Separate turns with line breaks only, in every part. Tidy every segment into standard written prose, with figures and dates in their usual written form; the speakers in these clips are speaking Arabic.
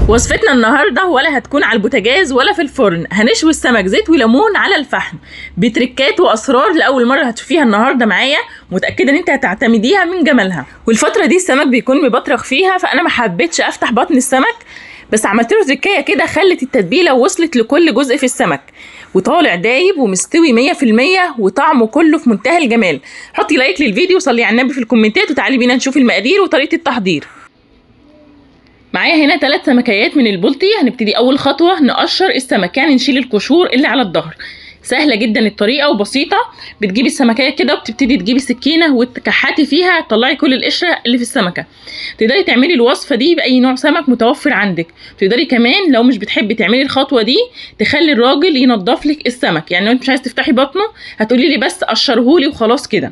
وصفتنا النهارده ولا هتكون على البوتاجاز ولا في الفرن، هنشوي السمك زيت وليمون على الفحم بتركات واسرار لاول مره هتشوفيها النهارده معايا، متاكده ان انت هتعتمديها من جمالها. والفتره دي السمك بيكون مبطرخ فيها، فانا ما حبيتش افتح بطن السمك، بس عملت له تركايه كده خلت التتبيله وصلت لكل جزء في السمك وطالع دايب ومستوي 100% وطعمه كله في منتهى الجمال. حطي لايك للفيديو وصلي على النبي في الكومنتات وتعالي بينا نشوف المقادير وطريقه التحضير. معايا هنا 3 سمكيات من البلطي. هنبتدي اول خطوه نقشر السمك، يعني نشيل القشور اللي على الظهر. سهله جدا الطريقه وبسيطه. بتجيبي السمكيه كده وبتبتدي تجيبي سكينه وتكحتي فيها تطلعي كل القشره اللي في السمكه. تقدري تعملي الوصفه دي باي نوع سمك متوفر عندك. تقدري كمان لو مش بتحبي تعملي الخطوه دي تخلي الراجل ينضف لك السمك، يعني لو انت مش عايزه تفتحي بطنه هتقولي لي بس قشرهولي وخلاص كده.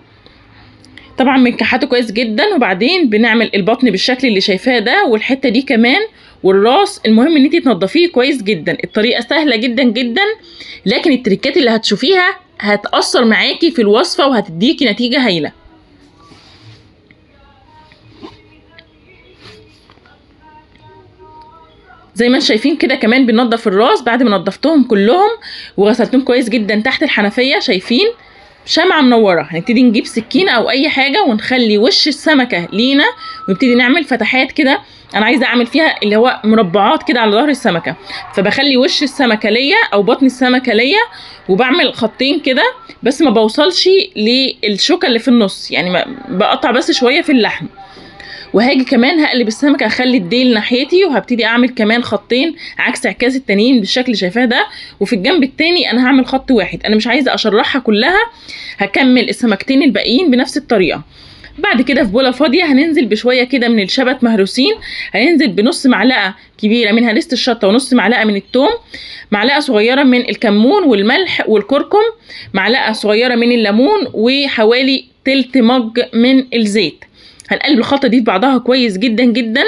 طبعا بنكحته كويس جدا وبعدين بنعمل البطن بالشكل اللي شايفاه ده والحته دي كمان والراس. المهم ان انت تنضفيه كويس جدا. الطريقه سهله جدا جدا، لكن التريكات اللي هتشوفيها هتأثر معاكي في الوصفه وهتديكي نتيجه هايله. زي ما انتم شايفين كده كمان بننضف الراس بعد ما نضفتهم كلهم وغسلتهم كويس جدا تحت الحنفيه. شايفين شمعة منورة. هنبتدي نجيب سكينة او اي حاجة ونخلي وش السمكة لينا ونبتدي نعمل فتحات كده. انا عايزة اعمل فيها اللي هو مربعات كده على ظهر السمكة، فبخلي وش السمكة ليا او بطن السمكة ليا وبعمل خطين كده، بس ما بوصلش للشوكة اللي في النص، يعني بقطع بس شوية في اللحم. وهاجي كمان هقلب السمكه اخلي الديل ناحيتي وهبتدي اعمل كمان خطين عكس عكاز التانيين بالشكل اللي شايفاه ده. وفي الجنب التاني انا هعمل خط واحد، انا مش عايزه اشرحها كلها، هكمل السمكتين الباقيين بنفس الطريقه. بعد كده في بوله فاضيه هننزل بشويه كده من الشبت مهروسين، هننزل بنص معلقه كبيره من هريسه الشطه ونص معلقه من الثوم، معلقه صغيره من الكمون والملح والكركم، معلقه صغيره من الليمون، وحوالي تلت مج من الزيت. هنقلب الخلطه دي في بعضها كويس جدا جدا.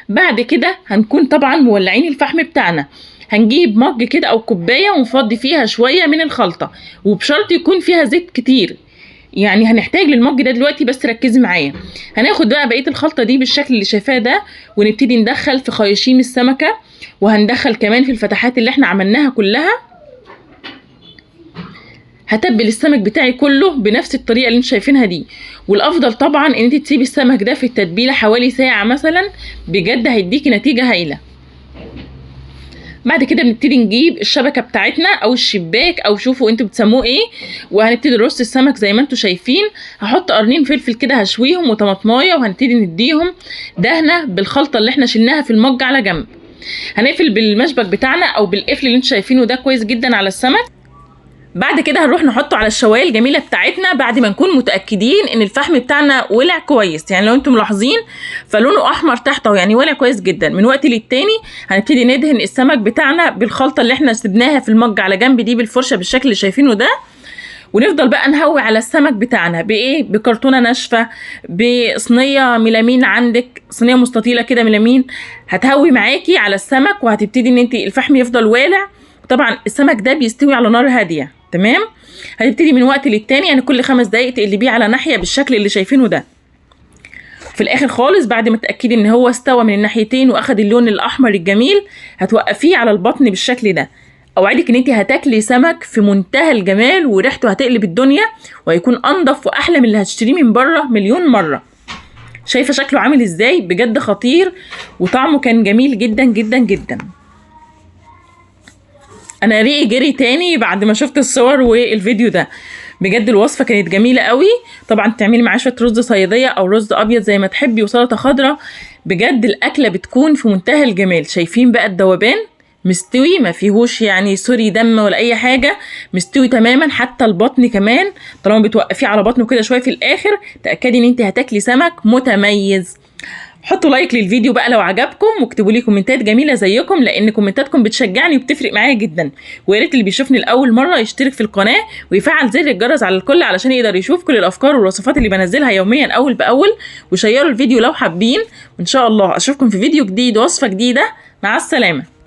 بعد كده هنكون طبعا مولعين الفحم بتاعنا. هنجيب مج كده او كوبايه ونفضي فيها شويه من الخلطه، وبشرط يكون فيها زيت كتير، يعني هنحتاج للمج ده دلوقتي بس ركزي معايا. هناخد بقى بقيه الخلطه دي بالشكل اللي شايفاه ده ونبتدي ندخل في خياشيم السمكه، وهندخل كمان في الفتحات اللي احنا عملناها كلها. هتبل السمك بتاعي كله بنفس الطريقه اللي انتم شايفينها دي. والافضل طبعا ان انت تسيبي السمك ده في التتبيله حوالي ساعه مثلا، بجد هيديكي نتيجه هايله. بعد كده بنبتدي نجيب الشبكه بتاعتنا او الشباك او شوفوا انتوا بتسموه ايه، وهنبتدي نرص السمك زي ما انتم شايفين. هحط قرنين فلفل كده هشويهم وطماطمايه، وهنبتدي نديهم دهنه بالخلطه اللي احنا شلناها في المج على جنب. هنقفل بالمشبك بتاعنا او بالقفل اللي انتم شايفينه ده كويس جدا على السمك. بعد كده هنروح نحطه على الشوايه الجميله بتاعتنا بعد ما نكون متاكدين ان الفحم بتاعنا ولع كويس. يعني لو انتم ملاحظين فلونه احمر تحت اهو، يعني ولع كويس جدا. من وقت للتاني هنبتدي ندهن السمك بتاعنا بالخلطه اللي احنا سبناها في المج على جنب دي بالفرشه بالشكل اللي شايفينه ده. ونفضل بقى نهوي على السمك بتاعنا بايه؟ بكرتونه ناشفه، بصينيه ميلامين، عندك صينيه مستطيله كده ميلامين هتهوي معاكي على السمك، وهتبتدي ان انت الفحم يفضل والع. طبعا السمك ده بيستوي على نار هاديه، تمام؟ هتبتدي من وقت للتاني يعني كل 5 دقايق تقلبيه على ناحيه بالشكل اللي شايفينه ده. في الاخر خالص بعد ما تاكدي ان هو استوى من الناحيتين واخد اللون الاحمر الجميل هتوقفيه على البطن بالشكل ده. اوعدك ان انت هتاكلي سمك في منتهى الجمال وريحته هتقلب الدنيا، وهيكون انضف واحلى من اللي هتشتريه من بره مليون مره. شايفه شكله عامل ازاي؟ بجد خطير وطعمه كان جميل جدا جدا جدا. انا ريقي جري تاني بعد ما شفت الصور والفيديو ده. بجد الوصفه كانت جميله قوي. طبعا تعملي معاه شويه رز صياديه او رز ابيض زي ما تحبي وسلطه خضراء، بجد الاكله بتكون في منتهى الجمال. شايفين بقى الذوبان مستوي ما فيهوش يعني سوري دم ولا اي حاجه، مستوي تماما. حتى البطن كمان طالما بتوقفيه على بطنه كده شويه في الاخر تاكدي ان انت هتاكلي سمك متميز. حطوا لايك للفيديو بقى لو عجبكم، واكتبوا لي كومنتات جميله زيكم لان كومنتاتكم بتشجعني وبتفرق معايا جدا. ويا ريت اللي بيشوفني لاول مره يشترك في القناه ويفعل زر الجرس على الكل علشان يقدر يشوف كل الافكار والوصفات اللي بنزلها يوميا اول باول. وشيروا الفيديو لو حابين، وان شاء الله اشوفكم في فيديو جديد وصفه جديده. مع السلامه.